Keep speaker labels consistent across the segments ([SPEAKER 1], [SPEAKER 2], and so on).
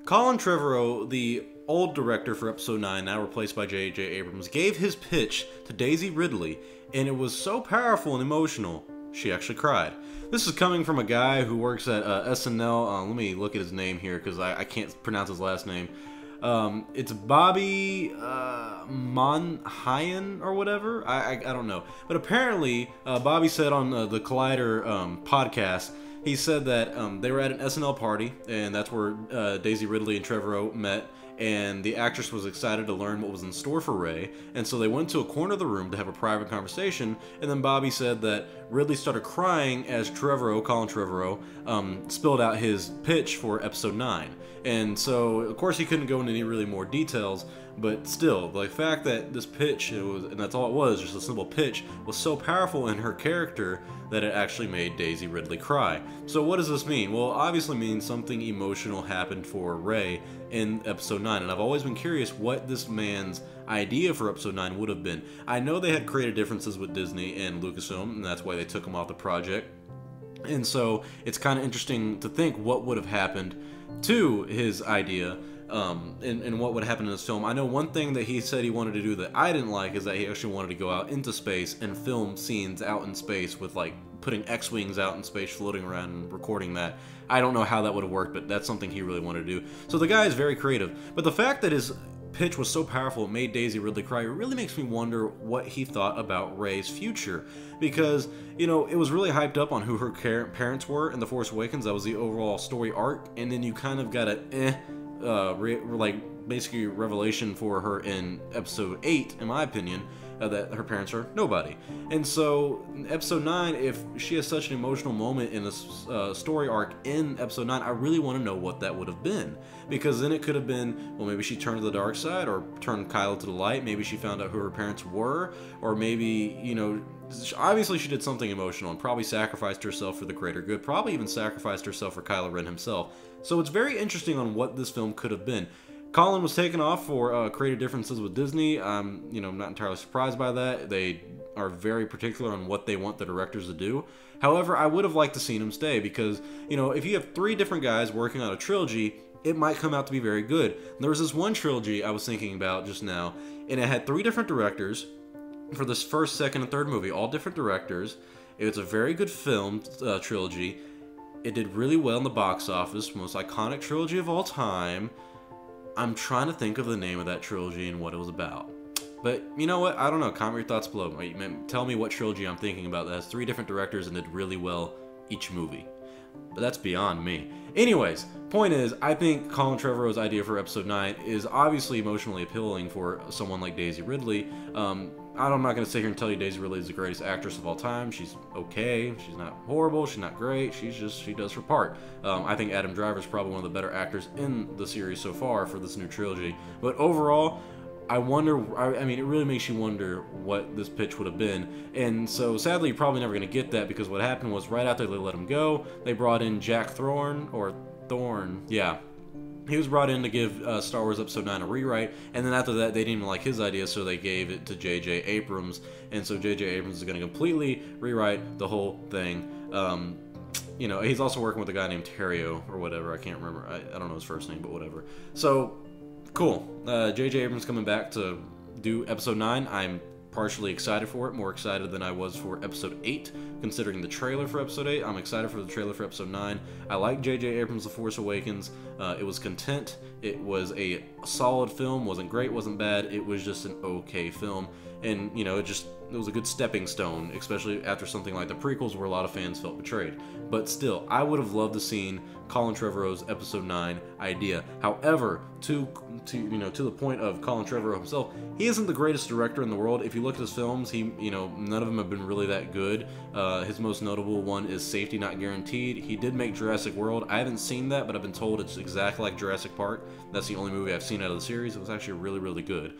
[SPEAKER 1] Colin Trevorrow, the old director for Episode 9, now replaced by J.J. Abrams, gave his pitch to Daisy Ridley, and it was so powerful and emotional, she actually cried. This is coming from a guy who works at SNL. Let me look at his name here, because I can't pronounce his last name. It's Bobby Monhayan or whatever. I don't know. But apparently, Bobby said on the Collider podcast, he said that they were at an SNL party, and that's where Daisy Ridley and Trevorrow met, and the actress was excited to learn what was in store for Ray, and so they went to a corner of the room to have a private conversation, and then Bobby said that Ridley started crying as Colin Trevorrow, spilled out his pitch for Episode 9. And so, of course, he couldn't go into any really more details, but still, the fact that this pitch, and that's all it was, just a simple pitch, was so powerful in her character that it actually made Daisy Ridley cry. So what does this mean? Well, it obviously means something emotional happened for Ray in Episode 9, and I've always been curious what this man's idea for Episode 9 would have been. I know they had creative differences with Disney and Lucasfilm, and that's why they took him off the project. And so it's kind of interesting to think what would have happened to his idea, and what would happen in this film. I know one thing that he said he wanted to do that I didn't like is that he actually wanted to go out into space and film scenes out in space with, like, putting X-Wings out in space, floating around and recording that. I don't know how that would have worked, but that's something he really wanted to do. So the guy is very creative. But the fact that his pitch was so powerful, it made Daisy Ridley cry, it really makes me wonder what he thought about Rey's future. Because, you know, it was really hyped up on who her parents were in The Force Awakens. That was the overall story arc. And then you kind of got basically revelation for her in Episode 8, in my opinion, that her parents are nobody. And so, in Episode 9, if she has such an emotional moment in a story arc in Episode 9, I really want to know what that would have been. Because then it could have been, well, maybe she turned to the dark side, or turned Kylo to the light, maybe she found out who her parents were, or maybe, you know, obviously she did something emotional and probably sacrificed herself for the greater good, probably even sacrificed herself for Kylo Ren himself. So it's very interesting on what this film could have been. Colin was taken off for creative differences with Disney. I'm not entirely surprised by that. They are very particular on what they want the directors to do. However, I would have liked to seen him stay because, you know, if you have 3 different guys working on a trilogy, it might come out to be very good. There was this one trilogy I was thinking about just now, and it had 3 different directors for this first, second, and third movie, all different directors. It was a very good film trilogy. It did really well in the box office, most iconic trilogy of all time. I'm trying to think of the name of that trilogy and what it was about. But you know what? I don't know. Comment your thoughts below. Tell me what trilogy I'm thinking about that has 3 different directors and did really well each movie. But that's beyond me. Anyways, point is, I think Colin Trevorrow's idea for Episode 9 is obviously emotionally appealing for someone like Daisy Ridley. I'm not going to sit here and tell you Daisy Ridley is the greatest actress of all time. She's okay. She's not horrible. She's not great. She does her part. I think Adam Driver is probably one of the better actors in the series so far for this new trilogy. But overall, I wonder, I mean, it really makes you wonder what this pitch would have been. And so, sadly, you're probably never going to get that because what happened was right after they let him go, they brought in Jack Thorne, yeah. He was brought in to give Star Wars Episode 9 a rewrite, and then after that, they didn't even like his idea, so they gave it to J.J. Abrams, and so J.J. Abrams is going to completely rewrite the whole thing. You know, he's also working with a guy named Terrio, or whatever, I can't remember, I don't know his first name, but whatever. So, cool. J.J. Abrams coming back to do Episode 9. I'm partially excited for it, more excited than I was for Episode 8, considering the trailer for Episode 8. I'm excited for the trailer for Episode 9. I like J.J. Abrams' The Force Awakens. It was content. It was a solid film. Wasn't great, wasn't bad. It was just an okay film. And, you know, it was a good stepping stone, especially after something like the prequels where a lot of fans felt betrayed. But still, I would have loved to seen Colin Trevorrow's Episode 9 idea. However, to the point of Colin Trevorrow himself, he isn't the greatest director in the world. If you look at his films, none of them have been really that good. His most notable one is Safety Not Guaranteed. He did make Jurassic World. I haven't seen that, but I've been told it's exactly like Jurassic Park. That's the only movie I've seen out of the series. It was actually really, really good.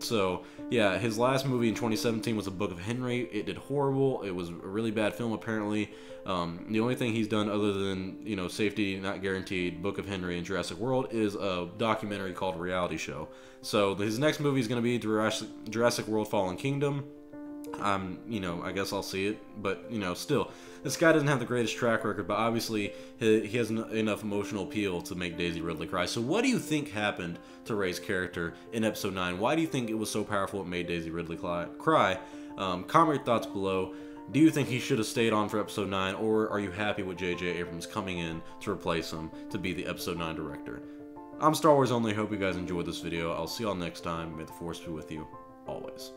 [SPEAKER 1] So, yeah, his last movie in 2017 was A Book of Henry. It did horrible. It was a really bad film, apparently. The only thing he's done other than, Safety Not Guaranteed, Book of Henry, and Jurassic World is a documentary called Reality Show. So his next movie is going to be Jurassic World Fallen Kingdom. I guess I'll see it, but, still, this guy doesn't have the greatest track record, but obviously he has enough emotional appeal to make Daisy Ridley cry. So what do you think happened to Rey's character in Episode 9? Why do you think it was so powerful it made Daisy Ridley cry? Comment your thoughts below. Do you think he should have stayed on for Episode 9, or are you happy with J.J. Abrams coming in to replace him to be the Episode 9 director? I'm Star Wars Only. Hope you guys enjoyed this video. I'll see y'all next time. May the Force be with you, always.